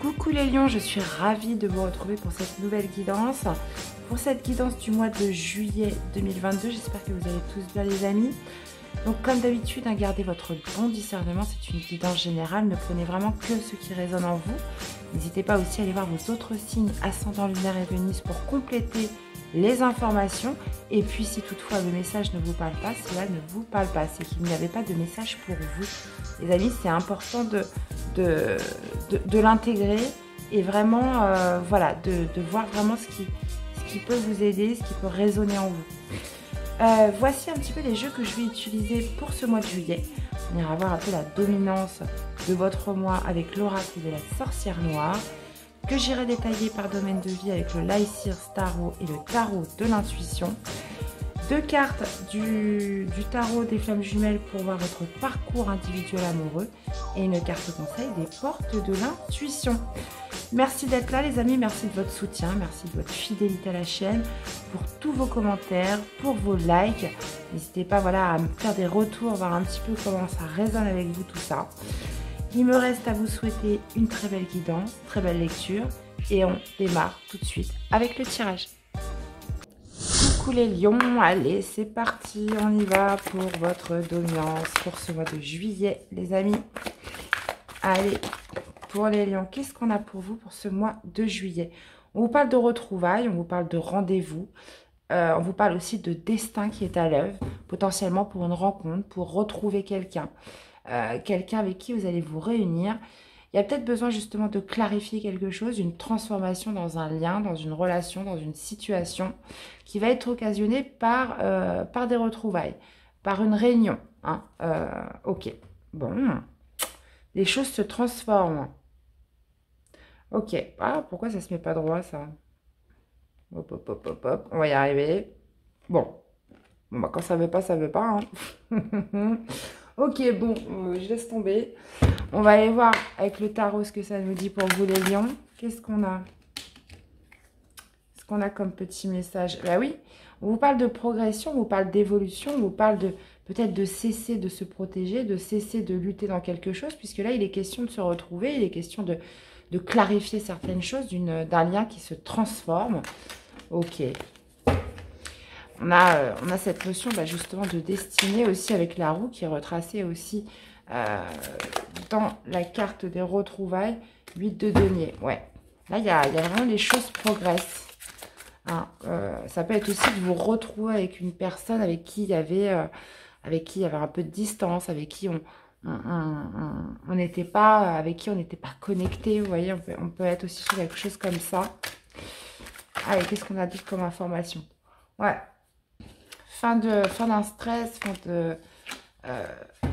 Coucou les lions, je suis ravie de vous retrouver pour cette nouvelle guidance. Pour cette guidance du mois de juillet 2022, j'espère que vous allez tous bien les amis. Donc comme d'habitude, gardez votre bon discernement, c'est une guidance générale, ne prenez vraiment que ce qui résonne en vous. N'hésitez pas aussi à aller voir vos autres signes ascendant lunaire et Vénus pour compléter les informations. Et puis si toutefois le message ne vous parle pas, cela ne vous parle pas, c'est qu'il n'y avait pas de message pour vous. Les amis, c'est important de l'intégrer et vraiment voilà, de voir vraiment ce qui peut vous aider, ce qui peut résonner en vous. Voici un petit peu les jeux que je vais utiliser pour ce mois de juillet. On ira voir un peu la dominance de votre mois avec l'oracle de la sorcière noire, que j'irai détailler par domaine de vie avec le Lycir Tarot et le tarot de l'intuition. Deux cartes du tarot des flammes jumelles pour voir votre parcours individuel amoureux et une carte conseil des portes de l'intuition. Merci d'être là les amis, merci de votre soutien, merci de votre fidélité à la chaîne, pour tous vos commentaires, pour vos likes. N'hésitez pas voilà, à me faire des retours, voir un petit peu comment ça résonne avec vous tout ça. Il me reste à vous souhaiter une très belle guidance, très belle lecture et on démarre tout de suite avec le tirage. Coucou les lions, allez c'est parti, on y va pour votre dominance pour ce mois de juillet les amis. Allez, pour les lions, qu'est-ce qu'on a pour vous pour ce mois de juillet? On vous parle de retrouvailles, on vous parle de rendez-vous, on vous parle aussi de destin qui est à l'œuvre, potentiellement pour une rencontre, pour retrouver quelqu'un. Quelqu'un avec qui vous allez vous réunir. Il y a peut-être besoin justement de clarifier quelque chose, une transformation dans un lien, dans une relation, dans une situation qui va être occasionnée par des retrouvailles, par une réunion. Hein. Ok, bon, les choses se transforment. Ok, ah, pourquoi ça se met pas droit ça? Hop, hop, hop, hop, hop, on va y arriver. Bon, bah, quand ça veut pas, ça veut pas. Hein. Ok, bon, je laisse tomber. On va aller voir avec le tarot ce que ça nous dit pour vous les lions. Qu'est-ce qu'on a? Qu'est-ce qu'on a comme petit message? Bah oui, on vous parle de progression, on vous parle d'évolution, on vous parle de peut-être de cesser de se protéger, de cesser de lutter dans quelque chose, puisque là, il est question de se retrouver, il est question de clarifier certaines choses, d'un lien qui se transforme. Ok. On a cette notion justement de destinée aussi avec la roue qui est retracée aussi dans la carte des retrouvailles, 8 de denier. Ouais, là il y a vraiment les choses progressent. Hein. Ça peut être aussi de vous retrouver avec une personne avec qui il y avait un peu de distance, avec qui on n'était pas, avec qui on n'était pas connecté. Vous voyez, on peut être aussi sur quelque chose comme ça. Allez, qu'est-ce qu'on a dit comme information? Ouais. Fin d'un stress,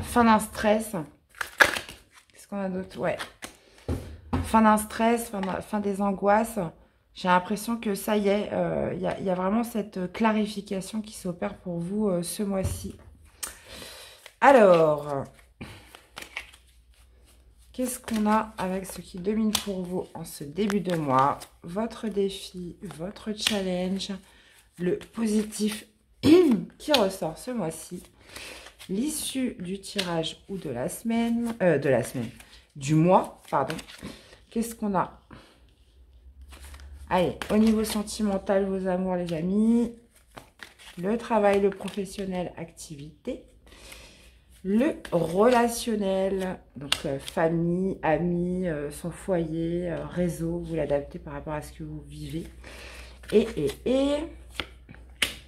fin d'un stress. Qu'est-ce qu'on a d'autre? Ouais. Fin d'un stress, fin des angoisses. J'ai l'impression que ça y est, il y a vraiment cette clarification qui s'opère pour vous ce mois-ci. Alors, qu'est-ce qu'on a avec ce qui domine pour vous en ce début de mois? Votre défi, votre challenge, le positif qui ressort ce mois-ci, l'issue du tirage ou de la semaine, du mois, pardon. Qu'est-ce qu'on a? Allez, au niveau sentimental, vos amours, les amis, le travail, le professionnel, activité, le relationnel, donc famille, amis, son foyer, réseau, vous l'adaptez par rapport à ce que vous vivez, et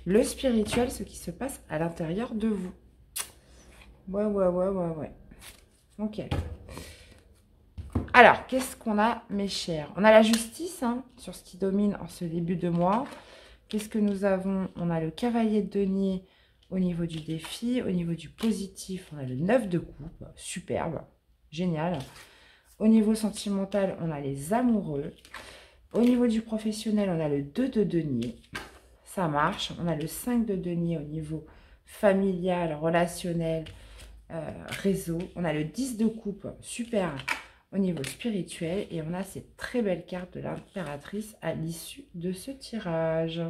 le spirituel, ce qui se passe à l'intérieur de vous. Ouais. Ok. Alors, qu'est-ce qu'on a, mes chers? On a la justice, hein, sur ce qui domine en ce début de mois. Qu'est-ce que nous avons? On a le cavalier de denier au niveau du défi. Au niveau du positif, on a le 9 de coupe. Superbe. Génial. Au niveau sentimental, on a les amoureux. Au niveau du professionnel, on a le 2 de denier. Ça marche. On a le 5 de denier au niveau familial, relationnel, réseau. On a le 10 de coupe, super, au niveau spirituel. Et on a cette très belle carte de l'impératrice à l'issue de ce tirage.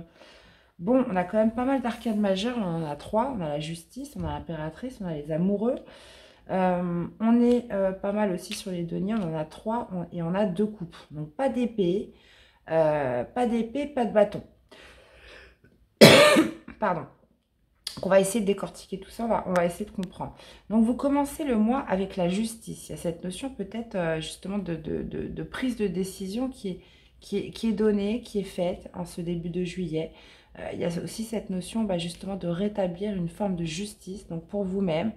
Bon, on a quand même pas mal d'arcades majeures. On en a 3. On a la justice, on a l'impératrice, on a les amoureux. On est pas mal aussi sur les deniers, on en a 3 et on a 2 coupes. Donc pas d'épée, pas d'épée, pas de bâton. Pardon. Donc, on va essayer de décortiquer tout ça, on va essayer de comprendre. Donc vous commencez le mois avec la justice. Il y a cette notion peut-être justement de prise de décision qui est donnée, qui est faite en ce début de juillet. Il y a aussi cette notion justement de rétablir une forme de justice, donc pour vous-même.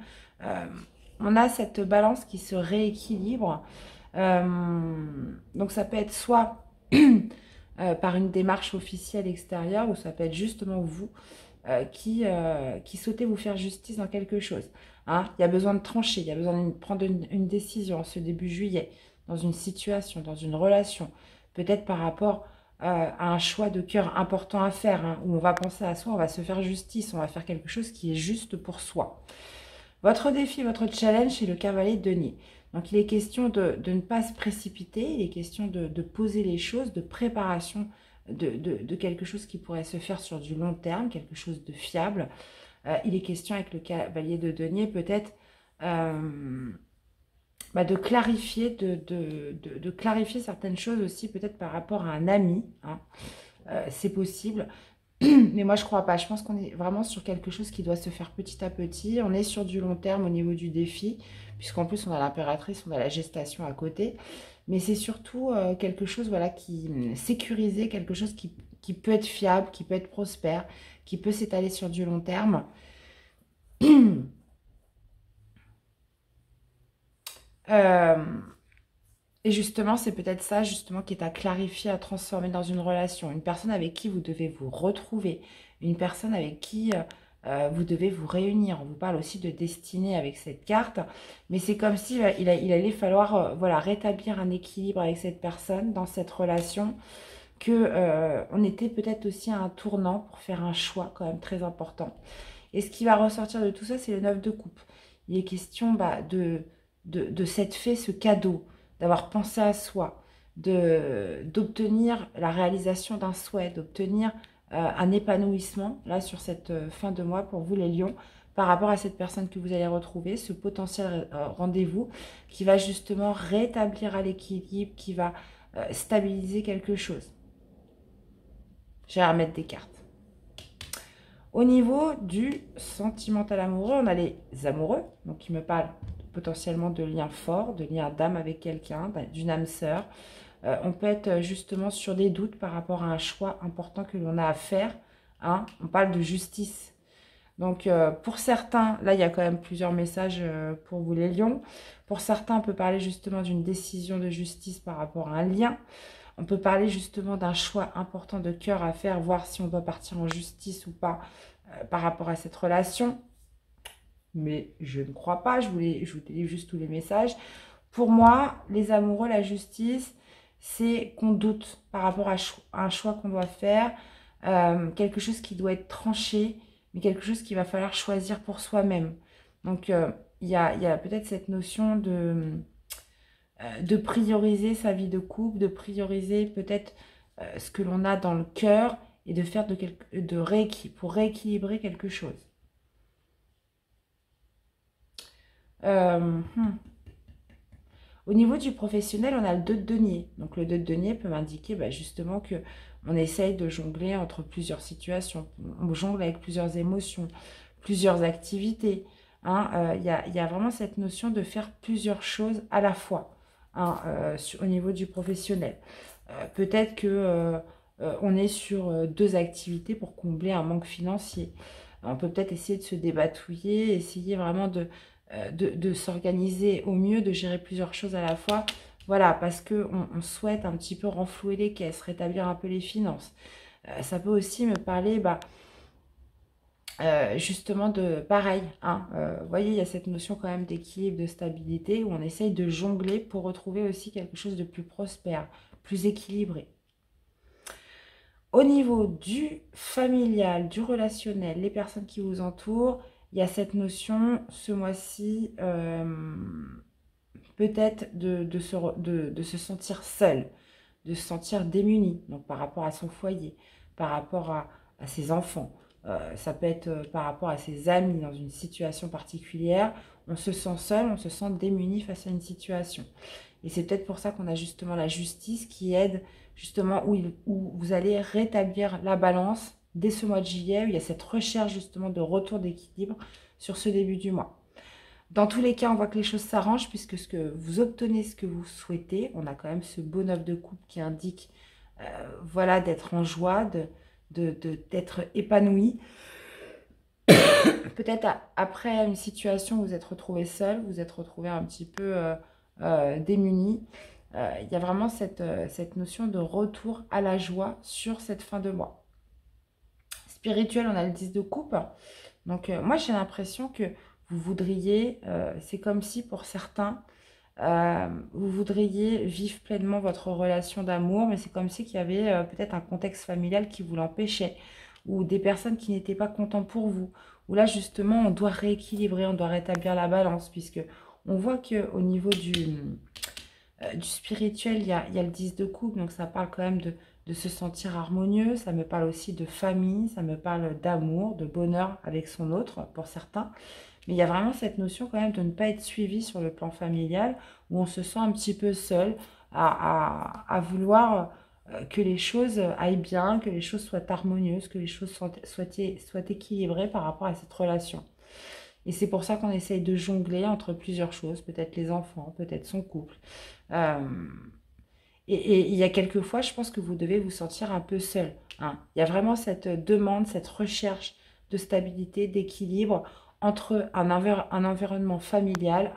On a cette balance qui se rééquilibre. Donc ça peut être soit par une démarche officielle extérieure, ou ça peut être justement vous qui souhaitez vous faire justice dans quelque chose. Hein. Il y a besoin de trancher, il y a besoin de prendre une décision en ce début juillet, dans une situation, dans une relation, peut-être par rapport à un choix de cœur important à faire, hein, où on va penser à soi, on va se faire justice, on va faire quelque chose qui est juste pour soi. Votre défi, votre challenge, c'est le cavalier de denier. Donc il est question de ne pas se précipiter, il est question de poser les choses, de préparation de quelque chose qui pourrait se faire sur du long terme, quelque chose de fiable. Il est question avec le cavalier de denier peut-être de clarifier, de clarifier certaines choses aussi, peut-être par rapport à un ami. Hein. C'est possible. Mais moi, je crois pas. Je pense qu'on est vraiment sur quelque chose qui doit se faire petit à petit. On est sur du long terme au niveau du défi, puisqu'en plus, on a l'impératrice, on a la gestation à côté. Mais c'est surtout quelque chose qui sécurisé, quelque chose qui peut être fiable, qui peut être prospère, qui peut s'étaler sur du long terme. Et justement, c'est peut-être ça justement qui est à clarifier, à transformer dans une relation. Une personne avec qui vous devez vous retrouver, une personne avec qui vous devez vous réunir. On vous parle aussi de destinée avec cette carte, mais c'est comme si il allait falloir rétablir un équilibre avec cette personne, dans cette relation, que on était peut-être aussi à un tournant pour faire un choix quand même très important. Et ce qui va ressortir de tout ça, c'est le 9 de coupe. Il est question de s'être fait ce cadeau, d'avoir pensé à soi, d'obtenir la réalisation d'un souhait, d'obtenir un épanouissement, là, sur cette fin de mois, pour vous les lions, par rapport à cette personne que vous allez retrouver, ce potentiel rendez-vous, qui va justement rétablir à l'équilibre, qui va stabiliser quelque chose. Je vais remettre des cartes. Au niveau du sentimental amoureux, on a les amoureux, donc qui me parlent potentiellement de liens forts, de liens d'âme avec quelqu'un, d'une âme sœur. On peut être justement sur des doutes par rapport à un choix important que l'on a à faire. Hein. On parle de justice. Donc pour certains, là il y a quand même plusieurs messages pour vous les lions. Pour certains, on peut parler justement d'une décision de justice par rapport à un lien. On peut parler justement d'un choix important de cœur à faire, voir si on doit partir en justice ou pas par rapport à cette relation. Mais je ne crois pas, je vous lis juste tous les messages. Pour moi, les amoureux, la justice, c'est qu'on doute par rapport à un choix qu'on doit faire, quelque chose qui doit être tranché, mais quelque chose qu'il va falloir choisir pour soi-même. Donc, il y a peut-être cette notion de prioriser sa vie de couple, de prioriser peut-être ce que l'on a dans le cœur et de faire pour rééquilibrer quelque chose. Au niveau du professionnel, on a le 2 de denier. Donc le 2 de denier peut m'indiquer justement que on essaye de jongler entre plusieurs situations. On jongle avec plusieurs émotions, plusieurs activités. Hein. Il y a vraiment cette notion de faire plusieurs choses à la fois. Hein, au niveau du professionnel. Peut-être que on est sur 2 activités pour combler un manque financier. On peut peut-être essayer de se débatouiller, essayer vraiment de s'organiser au mieux, de gérer plusieurs choses à la fois. Voilà, parce qu'on souhaite un petit peu renflouer les caisses, rétablir un peu les finances. Ça peut aussi me parler... justement de pareil, hein, vous voyez, il y a cette notion quand même d'équilibre, de stabilité, où on essaye de jongler pour retrouver aussi quelque chose de plus prospère, plus équilibré. Au niveau du familial, du relationnel, les personnes qui vous entourent, il y a cette notion ce mois-ci peut-être de se sentir seul, de se sentir démuni, donc par rapport à son foyer, par rapport à ses enfants, Ça peut être par rapport à ses amis dans une situation particulière. On se sent seul, on se sent démuni face à une situation. Et c'est peut-être pour ça qu'on a justement la justice qui aide justement où vous allez rétablir la balance dès ce mois de juillet, où il y a cette recherche justement de retour d'équilibre sur ce début du mois. Dans tous les cas, on voit que les choses s'arrangent puisque ce que vous obtenez, ce que vous souhaitez, on a quand même ce beau 9 de coupe qui indique voilà, d'être en joie, d'être épanoui. Peut-être après une situation où vous êtes retrouvé seul, vous êtes retrouvé un petit peu démuni. Il y a vraiment cette notion de retour à la joie sur cette fin de mois. Spirituel, on a le 10 de coupe. Donc moi j'ai l'impression que vous voudriez, c'est comme si pour certains, vous voudriez vivre pleinement votre relation d'amour, mais c'est comme si qu'il y avait peut-être un contexte familial qui vous l'empêchait, ou des personnes qui n'étaient pas contentes pour vous, où là justement on doit rééquilibrer, on doit rétablir la balance, puisque on voit qu'au niveau du spirituel, il y a le 10 de coupe, donc ça parle quand même de se sentir harmonieux, ça me parle aussi de famille, ça me parle d'amour, de bonheur avec son autre pour certains. Mais il y a vraiment cette notion quand même de ne pas être suivi sur le plan familial, où on se sent un petit peu seul à vouloir que les choses aillent bien, que les choses soient harmonieuses, que les choses soient équilibrées par rapport à cette relation. Et c'est pour ça qu'on essaye de jongler entre plusieurs choses, peut-être les enfants, peut-être son couple. Euh, et il y a quelques fois, je pense que vous devez vous sentir un peu seul. Hein. Il y a vraiment cette demande, cette recherche de stabilité, d'équilibre entre un environnement familial,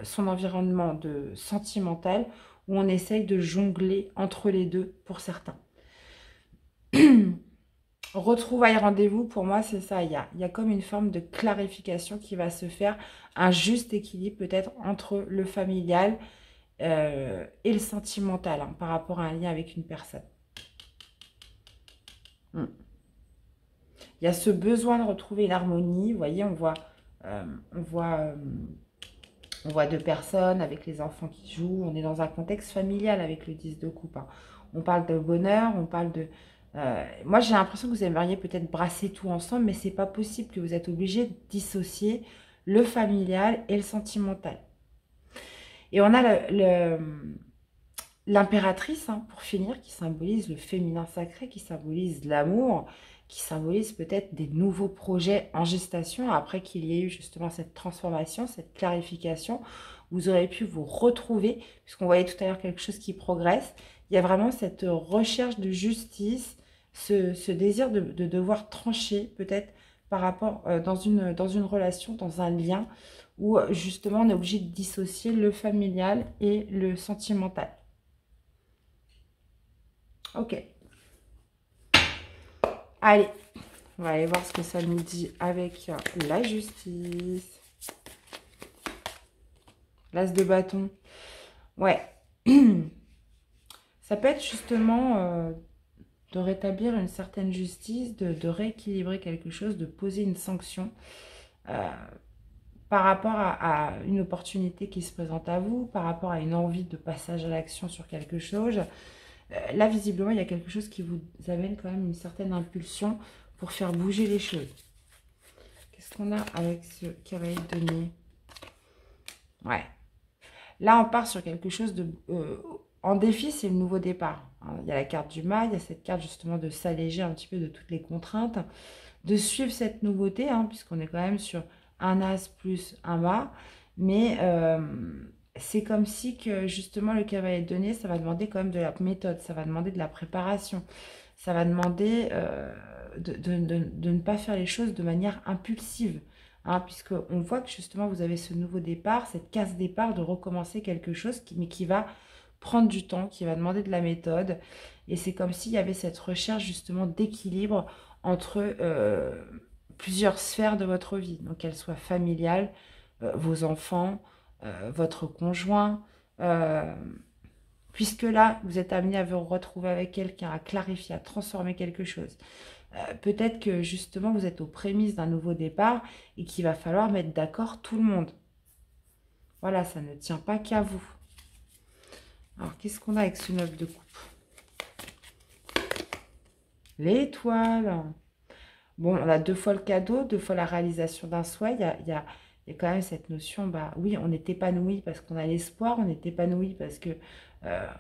son environnement sentimental, où on essaye de jongler entre les deux pour certains. Retrouvailles, rendez-vous, pour moi, c'est ça. Il y a comme une forme de clarification qui va se faire, un juste équilibre peut-être entre le familial et le sentimental hein, par rapport à un lien avec une personne. Il y a ce besoin de retrouver l'harmonie. Vous voyez, on voit deux personnes avec les enfants qui jouent. On est dans un contexte familial avec le 10 de coupe. Hein. On parle de bonheur, on parle de... moi, j'ai l'impression que vous aimeriez peut-être brasser tout ensemble, mais c'est pas possible, que vous êtes obligé de dissocier le familial et le sentimental. Et on a l'impératrice, hein, pour finir, qui symbolise le féminin sacré, qui symbolise l'amour, qui symbolise peut-être des nouveaux projets en gestation, après qu'il y ait eu justement cette transformation, cette clarification. Vous aurez pu vous retrouver, puisqu'on voyait tout à l'heure quelque chose qui progresse. Il y a vraiment cette recherche de justice, ce désir de devoir trancher, peut-être, par rapport dans une relation, dans un lien, où justement on est obligé de dissocier le familial et le sentimental. Ok. Allez, on va aller voir ce que ça nous dit avec la justice. L'as de bâton. Ouais. Ça peut être justement de rétablir une certaine justice, de rééquilibrer quelque chose, de poser une sanction par rapport à une opportunité qui se présente à vous, par rapport à une envie de passage à l'action sur quelque chose. Là, visiblement, il y a quelque chose qui vous amène quand même une certaine impulsion pour faire bouger les choses. Qu'est-ce qu'on a avec ce cavalier de denier? Ouais. Là, on part sur quelque chose de... en défi, c'est le nouveau départ. Hein. Il y a la carte du mal, il y a cette carte justement de s'alléger un petit peu de toutes les contraintes, de suivre cette nouveauté, hein, puisqu'on est quand même sur un as plus un mât. Mais c'est comme si que justement le cavalier de denier, ça va demander quand même de la méthode, ça va demander de la préparation, ça va demander de ne pas faire les choses de manière impulsive. Hein, puisqu'on voit que justement vous avez ce nouveau départ, cette case départ de recommencer quelque chose, mais qui va prendre du temps, qui va demander de la méthode. Et c'est comme s'il y avait cette recherche justement d'équilibre entre plusieurs sphères de votre vie. Donc qu'elles soient familiales, vos enfants, votre conjoint. Puisque là, vous êtes amené à vous retrouver avec quelqu'un, à clarifier, à transformer quelque chose. Peut-être que justement vous êtes aux prémices d'un nouveau départ et qu'il va falloir mettre d'accord tout le monde. Voilà, ça ne tient pas qu'à vous. Alors, qu'est-ce qu'on a avec ce 9 de coupe? L'étoile. Bon, on a 2 fois le cadeau, 2 fois la réalisation d'un souhait. Il y a quand même cette notion, bah oui, on est épanoui parce qu'on a l'espoir, on est épanoui parce que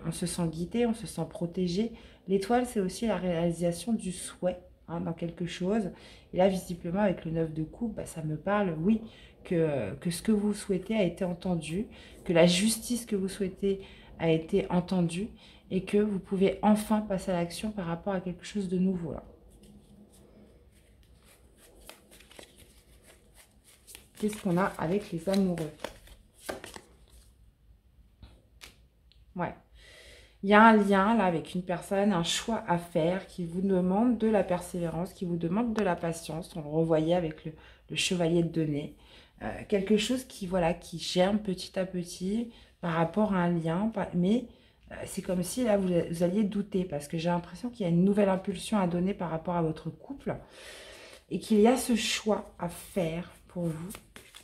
on se sent guidé, on se sent protégé. L'étoile, c'est aussi la réalisation du souhait hein, dans quelque chose. Et là, visiblement, avec le 9 de coupe, bah, ça me parle, oui, que ce que vous souhaitez a été entendu, que la justice que vous souhaitez a été entendue et que vous pouvez enfin passer à l'action par rapport à quelque chose de nouveau là. Qu'est-ce qu'on a avec les amoureux? Ouais. Il y a un lien là avec une personne, un choix à faire qui vous demande de la persévérance, qui vous demande de la patience. On le revoyait avec le chevalier de denier. Quelque chose qui, voilà, qui germe petit à petit par rapport à un lien. Mais c'est comme si là, vous alliez douter parce que j'ai l'impression qu'il y a une nouvelle impulsion à donner par rapport à votre couple et qu'il y a ce choix à faire pour vous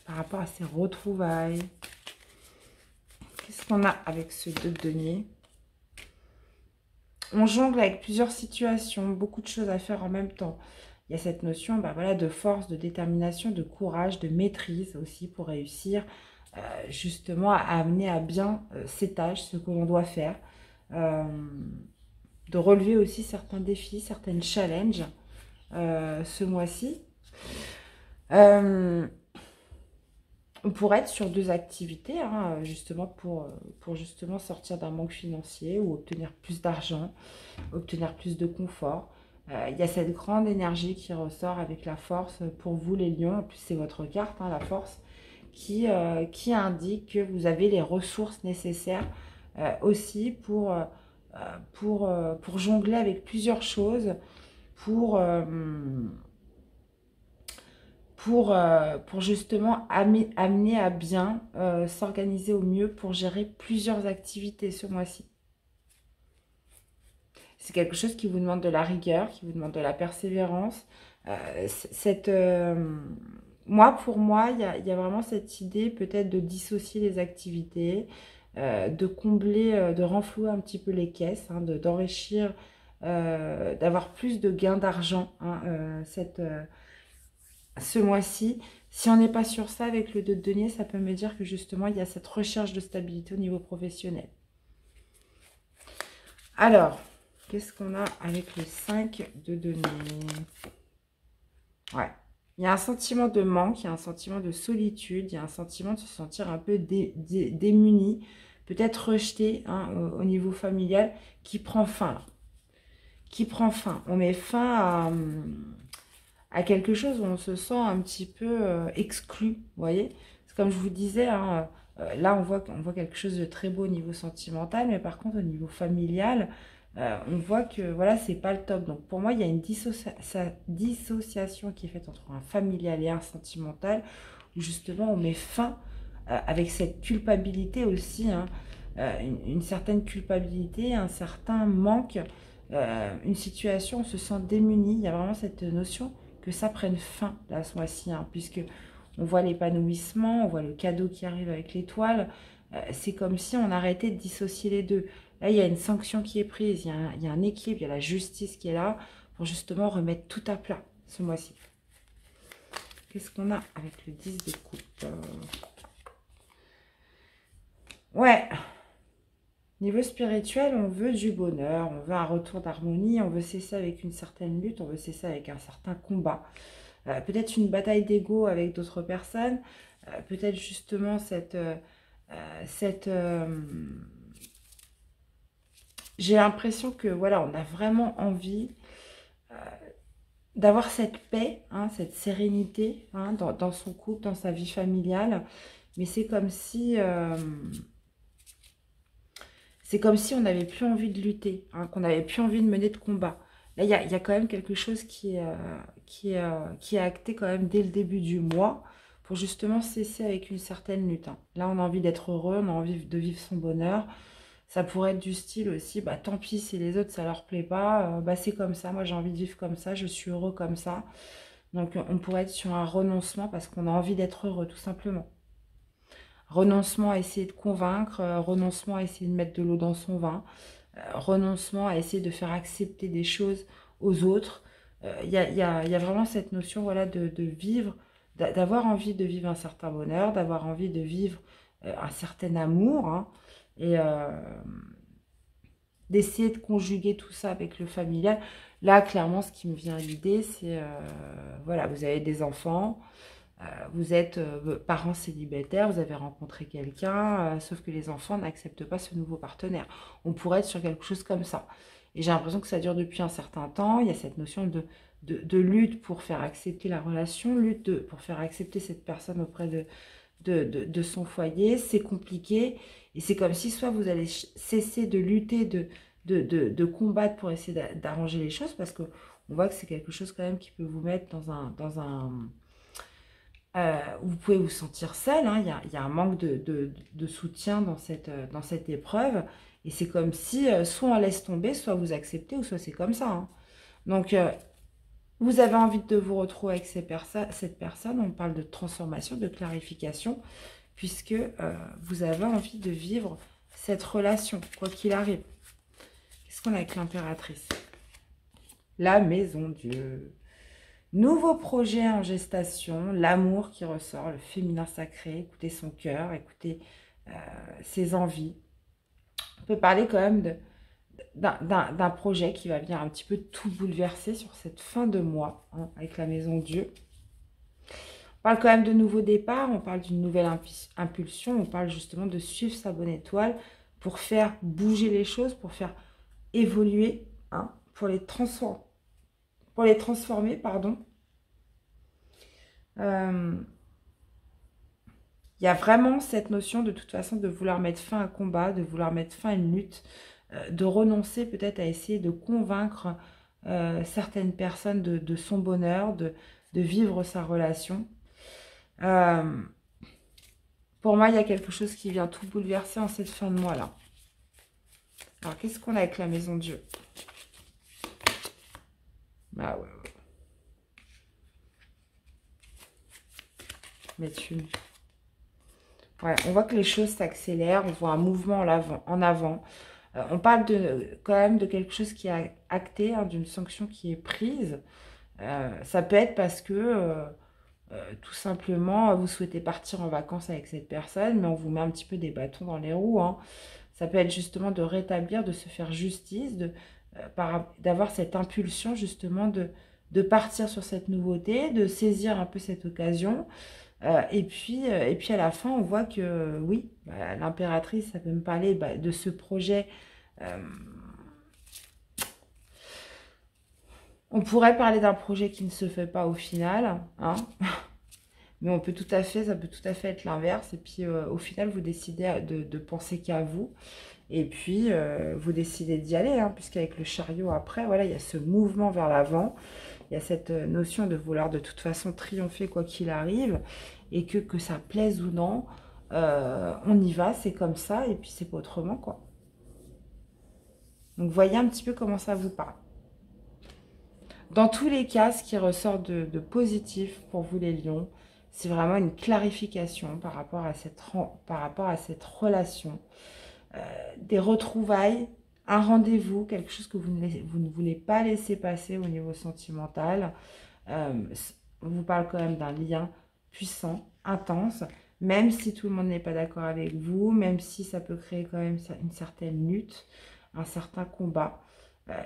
par rapport à ces retrouvailles. Qu'est-ce qu'on a avec ce 2 de denier? On jongle avec plusieurs situations, beaucoup de choses à faire en même temps. Il y a cette notion bah voilà, de force, de détermination, de courage, de maîtrise aussi pour réussir justement à amener à bien ces tâches, ce que l'on doit faire. Euh, de relever aussi certains défis, certains challenges ce mois-ci. On pourrait être sur 2 activités, hein, justement pour justement sortir d'un manque financier ou obtenir plus d'argent, obtenir plus de confort. Il y a cette grande énergie qui ressort avec la force pour vous les lions. En plus, c'est votre carte, hein, la force, qui indique que vous avez les ressources nécessaires aussi pour jongler avec plusieurs choses, pour... pour justement amener à bien s'organiser au mieux pour gérer plusieurs activités ce mois-ci. C'est quelque chose qui vous demande de la rigueur, qui vous demande de la persévérance. Pour moi, il y a vraiment cette idée peut-être de dissocier les activités, de combler, de renflouer un petit peu les caisses, hein, d'enrichir, d'avoir plus de gains d'argent hein, ce mois-ci. Si on n'est pas sur ça avec le 2 de denier, ça peut me dire que justement, il y a cette recherche de stabilité au niveau professionnel. Alors, qu'est-ce qu'on a avec le 5 de denier? Ouais. Il y a un sentiment de manque, il y a un sentiment de solitude, il y a un sentiment de se sentir un peu démuni, peut-être rejeté hein, au niveau familial, qui prend fin. Qui prend fin. On met fin à quelque chose où on se sent un petit peu exclu, vous voyez. C'est comme je vous disais, hein, là on voit quelque chose de très beau au niveau sentimental, mais par contre au niveau familial, on voit que voilà, c'est pas le top. Donc pour moi, il y a une dissociation qui est faite entre un familial et un sentimental, où justement on met fin avec cette culpabilité aussi, hein, une certaine culpabilité, un certain manque, une situation où on se sent démuni. Il y a vraiment cette notion que ça prenne fin là ce mois-ci, hein, puisque on voit l'épanouissement, on voit le cadeau qui arrive avec l'étoile. C'est comme si on arrêtait de dissocier les deux. Là, il y a une sanction qui est prise, il y a un équilibre, il y a la justice qui est là pour justement remettre tout à plat ce mois-ci. Qu'est-ce qu'on a avec le 10 de coupe? Ouais. Niveau spirituel, on veut du bonheur, on veut un retour d'harmonie, on veut cesser avec une certaine lutte, on veut cesser avec un certain combat. Peut-être une bataille d'ego avec d'autres personnes, peut-être justement j'ai l'impression que voilà, on a vraiment envie d'avoir cette paix, hein, cette sérénité hein, dans son couple, dans sa vie familiale, mais c'est comme si on n'avait plus envie de lutter, hein, qu'on n'avait plus envie de mener de combat. Là, il y a quand même quelque chose qui est acté quand même dès le début du mois pour justement cesser avec une certaine lutte. Hein. Là, on a envie d'être heureux, on a envie de vivre son bonheur. Ça pourrait être du style aussi, bah tant pis si les autres ça leur plaît pas, bah c'est comme ça, moi j'ai envie de vivre comme ça, je suis heureux comme ça. Donc on pourrait être sur un renoncement parce qu'on a envie d'être heureux tout simplement. Renoncement à essayer de convaincre, renoncement à essayer de mettre de l'eau dans son vin, renoncement à essayer de faire accepter des choses aux autres. Il y a vraiment cette notion, voilà, de vivre, d'avoir envie de vivre un certain bonheur, d'avoir envie de vivre un certain amour, hein, et d'essayer de conjuguer tout ça avec le familial. Là, clairement, ce qui me vient à l'idée, c'est, voilà, vous avez des enfants, vous êtes parents célibataires, vous avez rencontré quelqu'un, sauf que les enfants n'acceptent pas ce nouveau partenaire. On pourrait être sur quelque chose comme ça. Et j'ai l'impression que ça dure depuis un certain temps. Il y a cette notion de lutte pour faire accepter la relation, pour faire accepter cette personne auprès de son foyer. C'est compliqué. Et c'est comme si soit vous allez cesser de lutter, de combattre pour essayer d'arranger les choses, parce qu'on voit que c'est quelque chose quand même qui peut vous mettre vous pouvez vous sentir seul, hein. Il y a un manque de soutien dans cette épreuve. Et c'est comme si soit on laisse tomber, soit vous acceptez, ou soit c'est comme ça, hein. Donc, vous avez envie de vous retrouver avec cette personne. On parle de transformation, de clarification, puisque vous avez envie de vivre cette relation, quoi qu'il arrive. Qu'est-ce qu'on a avec l'impératrice? La maison Dieu. Nouveau projet en gestation, l'amour qui ressort, le féminin sacré, écoutez son cœur, écoutez ses envies. On peut parler quand même d'un projet qui va venir un petit peu tout bouleverser sur cette fin de mois, hein, avec la maison Dieu. On parle quand même de nouveaux départs, on parle d'une nouvelle impulsion, on parle justement de suivre sa bonne étoile pour faire bouger les choses, pour faire évoluer, hein, pour les transformer, pardon. Il y a vraiment cette notion de toute façon de vouloir mettre fin à un combat, de vouloir mettre fin à une lutte, de renoncer peut-être à essayer de convaincre certaines personnes de son bonheur, de vivre sa relation. Pour moi, il y a quelque chose qui vient tout bouleverser en cette fin de mois-là. Alors, qu'est-ce qu'on a avec la maison Dieu? Ah ouais. Neptune. Ouais, on voit que les choses s'accélèrent, on voit un mouvement en avant. On parle quand même de quelque chose qui est acté, hein, d'une sanction qui est prise. Ça peut être parce que tout simplement vous souhaitez partir en vacances avec cette personne, mais on vous met un petit peu des bâtons dans les roues, hein. Ça peut être justement de rétablir, de se faire justice, d'avoir cette impulsion justement de partir sur cette nouveauté, de saisir un peu cette occasion. Et puis à la fin, on voit que oui, l'impératrice, ça peut me parler de ce projet. On pourrait parler d'un projet qui ne se fait pas au final, hein. Mais ça peut tout à fait être l'inverse. Et puis au final, vous décidez de penser qu'à vous. Et puis vous décidez d'y aller, hein, puisqu'avec le chariot après, voilà, il y a ce mouvement vers l'avant. Il y a cette notion de vouloir de toute façon triompher quoi qu'il arrive. Et que ça plaise ou non, on y va, c'est comme ça, et puis c'est pas autrement, quoi. Donc, voyez un petit peu comment ça vous parle. Dans tous les cas, ce qui ressort de positif pour vous, les lions, c'est vraiment une clarification par rapport à cette relation. Des retrouvailles, un rendez-vous, quelque chose que vous ne voulez pas laisser passer au niveau sentimental. On vous parle quand même d'un lien puissant, intense, même si tout le monde n'est pas d'accord avec vous, même si ça peut créer quand même une certaine lutte, un certain combat.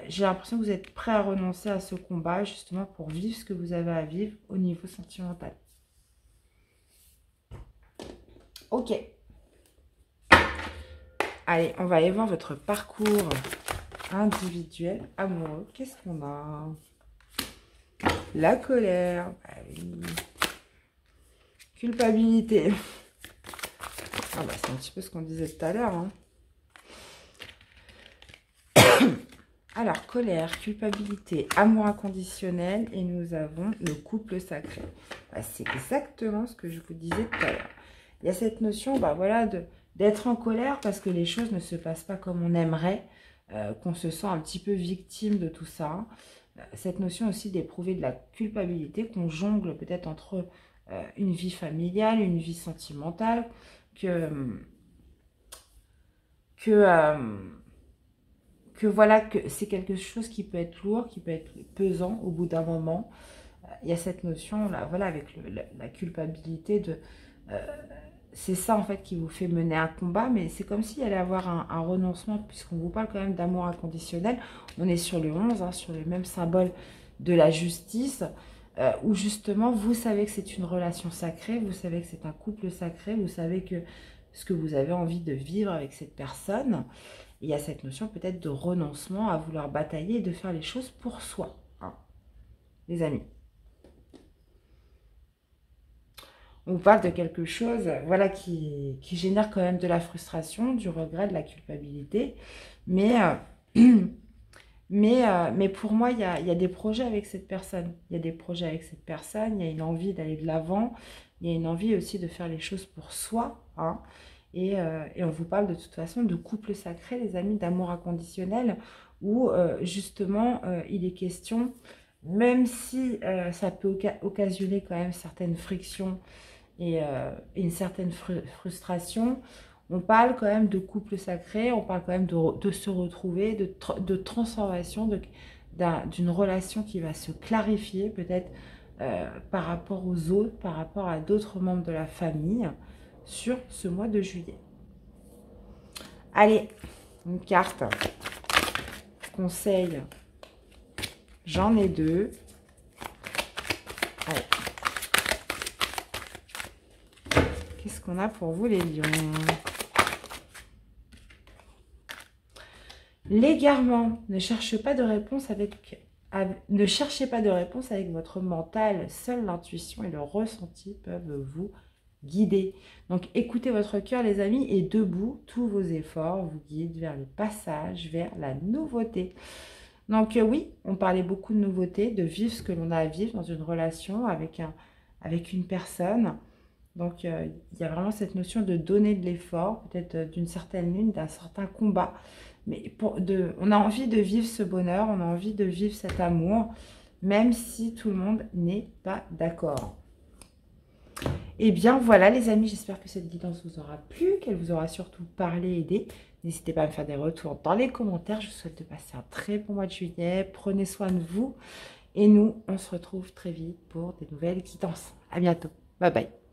J'ai l'impression que vous êtes prêt à renoncer à ce combat, justement pour vivre ce que vous avez à vivre au niveau sentimental. Ok. Allez, on va aller voir votre parcours individuel, amoureux. Qu'est-ce qu'on a? La colère. Bah oui. Culpabilité. Ah bah c'est un petit peu ce qu'on disait tout à l'heure, hein. Alors, colère, culpabilité, amour inconditionnel, et nous avons le couple sacré. Bah, c'est exactement ce que je vous disais tout à l'heure. Il y a cette notion, bah voilà, d'être en colère parce que les choses ne se passent pas comme on aimerait, qu'on se sent un petit peu victime de tout ça. Cette notion aussi d'éprouver de la culpabilité, qu'on jongle peut-être entre une vie familiale, une vie sentimentale, que que voilà, que c'est quelque chose qui peut être lourd, qui peut être pesant au bout d'un moment. Il y a cette notion, là, voilà, avec la culpabilité de... c'est ça, en fait, qui vous fait mener un combat, mais c'est comme s'il allait avoir un renoncement, puisqu'on vous parle quand même d'amour inconditionnel. On est sur le 11, hein, sur le même symbole de la justice, où justement, vous savez que c'est une relation sacrée, vous savez que c'est un couple sacré, vous savez que ce que vous avez envie de vivre avec cette personne. Il y a cette notion peut-être de renoncement à vouloir batailler et de faire les choses pour soi, hein, les amis. On vous parle de quelque chose, voilà, qui génère quand même de la frustration, du regret, de la culpabilité. Mais, mais pour moi, il y a des projets avec cette personne. Il y a des projets avec cette personne, il y a une envie d'aller de l'avant, il y a une envie aussi de faire les choses pour soi, hein. Et on vous parle de toute façon de couple sacré, les amis, d'amour inconditionnel, où justement, il est question, même si ça peut occasionner quand même certaines frictions, et une certaine frustration. On parle quand même de couple sacré, on parle quand même de se retrouver, de transformation, d'une relation qui va se clarifier peut-être par rapport aux autres, par rapport à d'autres membres de la famille sur ce mois de juillet. Allez, une carte. Conseil. J'en ai deux. Allez. Qu'est-ce qu'on a pour vous, les lions? L'égarement. Ne cherchez pas de réponse ne cherchez pas de réponse avec votre mental. Seule l'intuition et le ressenti peuvent vous guider. Donc, écoutez votre cœur, les amis, et debout, tous vos efforts vous guident vers le passage, vers la nouveauté. Donc, oui, on parlait beaucoup de nouveauté, de vivre ce que l'on a à vivre dans une relation avec une personne. Donc, il y a vraiment cette notion de donner de l'effort, peut-être d'une certaine lune, d'un certain combat. Mais on a envie de vivre ce bonheur, on a envie de vivre cet amour, même si tout le monde n'est pas d'accord. Et bien voilà les amis, j'espère que cette guidance vous aura plu, qu'elle vous aura surtout parlé, aidé. N'hésitez pas à me faire des retours dans les commentaires. Je vous souhaite de passer un très bon mois de juillet. Prenez soin de vous. Et nous, on se retrouve très vite pour des nouvelles guidances. À bientôt. Bye bye.